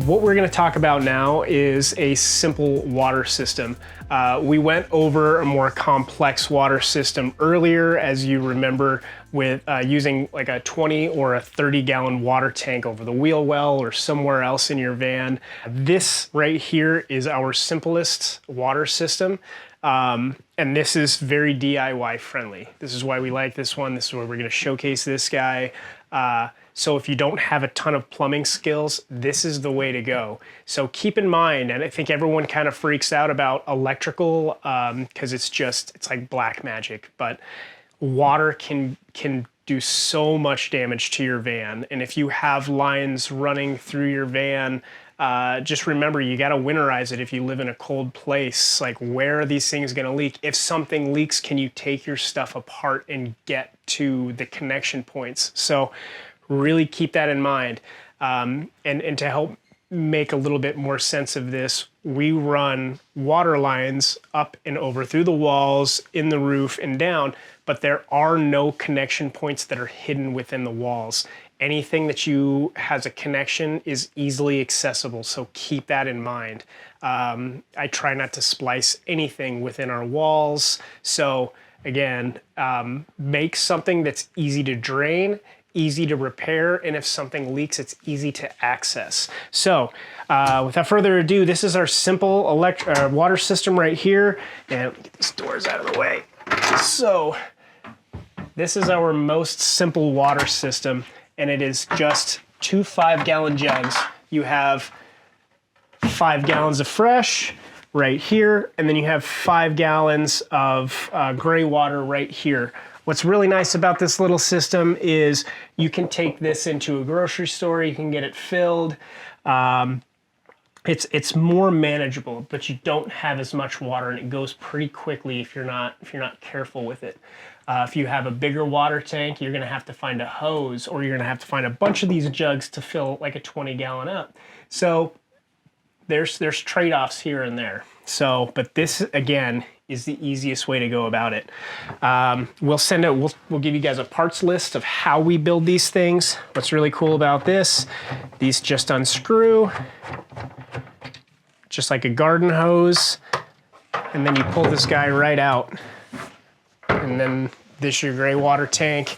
What we're going to talk about now is a simple water system. We went over a more complex water system earlier, as you remember, with using like a 20 or a 30-gallon water tank over the wheel well or somewhere else in your van. This right here is our simplest water system. And this is very DIY friendly. This is why we like this one. This is where we're going to showcase this guy. So if you don't have a ton of plumbing skills, this is the way to go. So keep in mind, and I think everyone kind of freaks out about electrical because it's like black magic, but water can do so much damage to your van. And if you have lines running through your van, just remember, you got to winterize it if you live in a cold place. Like, where are these things going to leak? If something leaks, can you take your stuff apart and get to the connection points? So really keep that in mind. And to help make a little bit more sense of this, we run water lines up and over through the walls, in the roof, and down, but there are no connection points that are hidden within the walls. Anything that has a connection is easily accessible, so keep that in mind. I try not to splice anything within our walls, so again, make something that's easy to drain, easy to repair, and if something leaks, it's easy to access. So without further ado, this is our simple water system right here, and get these doors out of the way. So this is our most simple water system, and it is just 2 5-gallon jugs. You have 5 gallons of fresh right here, and then you have 5 gallons of gray water right here. What's really nice about this little system is you can take this into a grocery store, you can get it filled. It's more manageable, but you don't have as much water, and it goes pretty quickly if you're not careful with it. If you have a bigger water tank, you're gonna have to find a hose, or you're gonna have to find a bunch of these jugs to fill like a 20-gallon up. So there's trade-offs here and there. So, but this again is the easiest way to go about it. We'll give you guys a parts list of how we build these things. What's really cool about this, these just unscrew, just like a garden hose, and then you pull this guy right out. And then this is your gray water tank.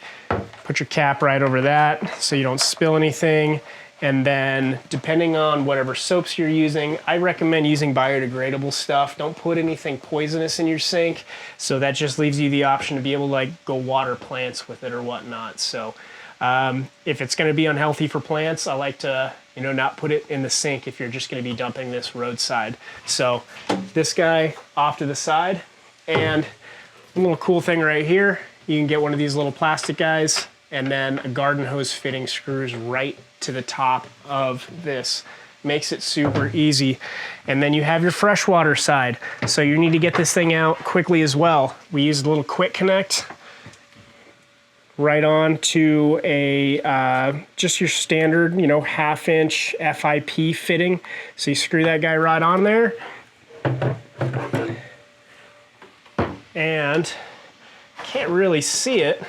Put your cap right over that so you don't spill anything. And then depending on whatever soaps you're using, I recommend using biodegradable stuff. Don't put anything poisonous in your sink. So that just leaves you the option to be able to like go water plants with it or whatnot. So if it's gonna be unhealthy for plants, I like to not put it in the sink if you're just gonna be dumping this roadside. So this guy off to the side, and a little cool thing right here, you can get one of these little plastic guys, and then a garden hose fitting screws right to the top of this. Makes it super easy. And then you have your freshwater side. So you need to get this thing out quickly as well. We used a little quick connect right on to a, just your standard, 1/2-inch FIP fitting. So you screw that guy right on there. And can't really see it,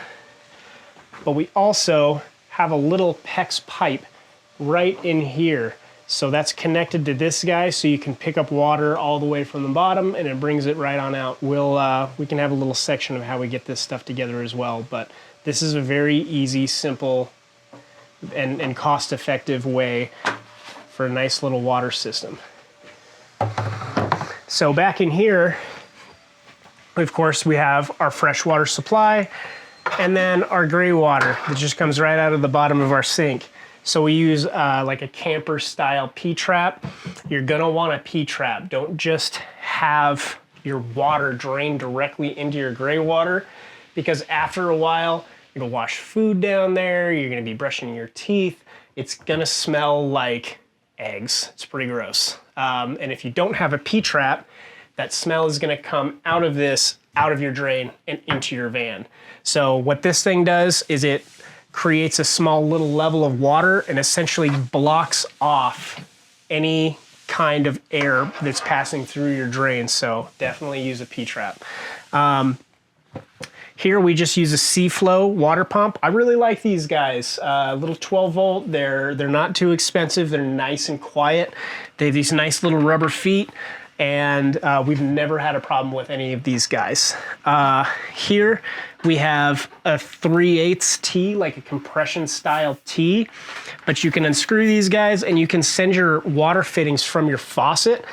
but we also have a little PEX pipe right in here. So that's connected to this guy, so you can pick up water all the way from the bottom and it brings it right on out. We can have a little section of how we get this stuff together as well, but this is a very easy, simple, and cost-effective way for a nice little water system. So back in here, of course, we have our freshwater supply, and then our gray water that just comes right out of the bottom of our sink. So we use like a camper style P-trap. You're gonna want a P-trap. Don't just have your water drain directly into your gray water, because after a while, you're gonna wash food down there, you're gonna be brushing your teeth, it's gonna smell like eggs. It's pretty gross. And if you don't have a P-trap, that smell is gonna come out of your drain and into your van. So what this thing does is it creates a small little level of water and essentially blocks off any kind of air that's passing through your drain. So definitely use a P-trap. Here we just use a C-Flow water pump. I really like these guys. Little 12 volt, they're not too expensive, they're nice and quiet. They have these nice little rubber feet, and we've never had a problem with any of these guys. Here we have a 3/8 T, like a compression style T, but you can unscrew these guys and you can send your water fittings from your faucet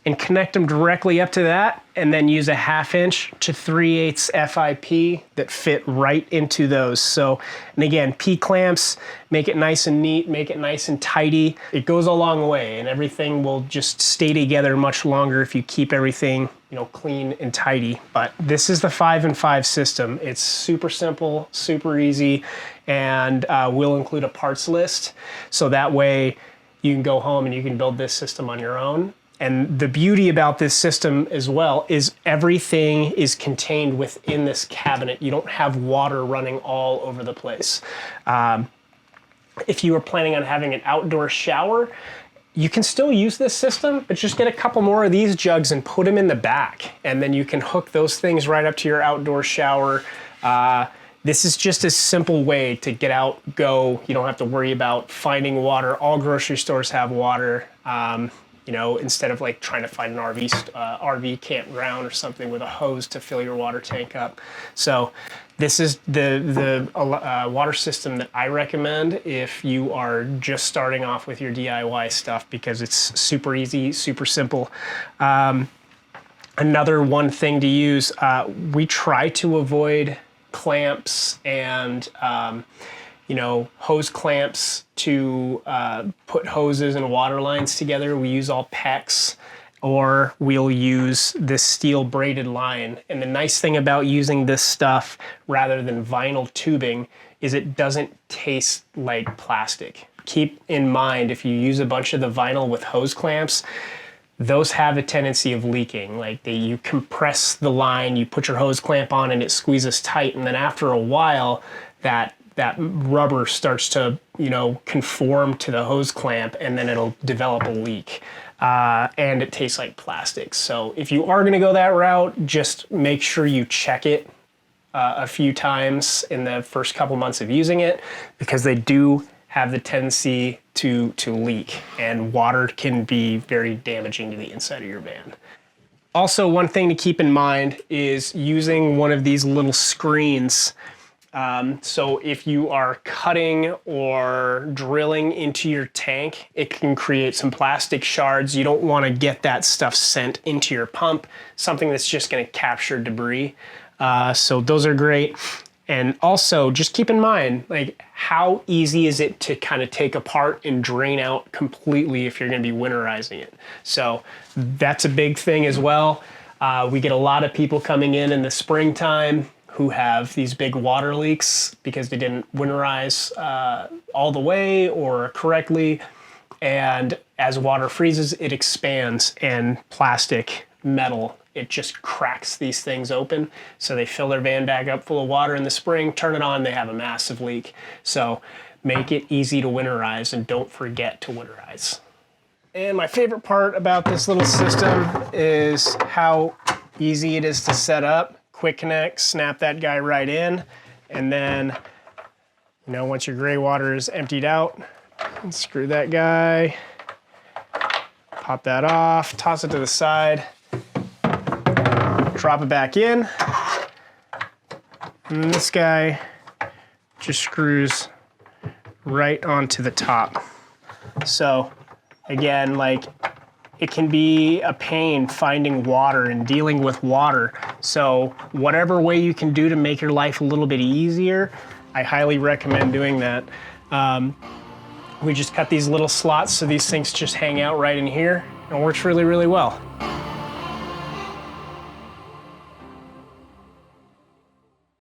and connect them directly up to that, and then use a 1/2 inch to 3/8 FIP that fit right into those. So, and again, P-clamps, make it nice and neat, make it nice and tidy. It goes a long way, and everything will just stay together much longer if you keep everything, you know, clean and tidy. But this is the 5 and 5 system. It's super simple, super easy, and we'll include a parts list. So that way you can go home and you can build this system on your own. And the beauty about this system as well is everything is contained within this cabinet. You don't have water running all over the place. If you were planning on having an outdoor shower, you can still use this system, but just get a couple more of these jugs and put them in the back. And then you can hook those things right up to your outdoor shower. This is just a simple way to get out, go. You don't have to worry about finding water. All grocery stores have water. You know, instead of like trying to find an RV campground or something with a hose to fill your water tank up. So this is the water system that I recommend if you are just starting off with your DIY stuff, because it's super easy, super simple. Another one thing to use, we try to avoid clamps and you know, hose clamps to put hoses and water lines together. We use all PEX, or we'll use this steel braided line. And the nice thing about using this stuff rather than vinyl tubing is it doesn't taste like plastic. Keep in mind, if you use a bunch of the vinyl with hose clamps, those have a tendency of leaking. Like you compress the line, you put your hose clamp on and it squeezes tight, and then after a while that rubber starts to, you know, conform to the hose clamp, and then it'll develop a leak. And it tastes like plastic. So if you are gonna go that route, just make sure you check it a few times in the first couple months of using it, because they do have the tendency to leak, and water can be very damaging to the inside of your van. Also, one thing to keep in mind is using one of these little screens. So if you are cutting or drilling into your tank, it can create some plastic shards. You don't want to get that stuff sent into your pump, something that's just going to capture debris. So those are great. And also just keep in mind, like, how easy is it to kind of take apart and drain out completely if you're going to be winterizing it? So that's a big thing as well. We get a lot of people coming in the springtime who have these big water leaks because they didn't winterize all the way or correctly. And as water freezes, it expands, and plastic, metal, it just cracks these things open. So they fill their van back up full of water in the spring, turn it on, they have a massive leak. So make it easy to winterize, and don't forget to winterize. And my favorite part about this little system is how easy it is to set up. Quick connect, snap that guy right in, and then, you know, once your gray water is emptied out, screw that guy, pop that off, toss it to the side, drop it back in, and this guy just screws right onto the top. So again, like, it can be a pain finding water and dealing with water. So whatever way you can do to make your life a little bit easier, I highly recommend doing that. We just cut these little slots so these things just hang out right in here, and it works really, really well.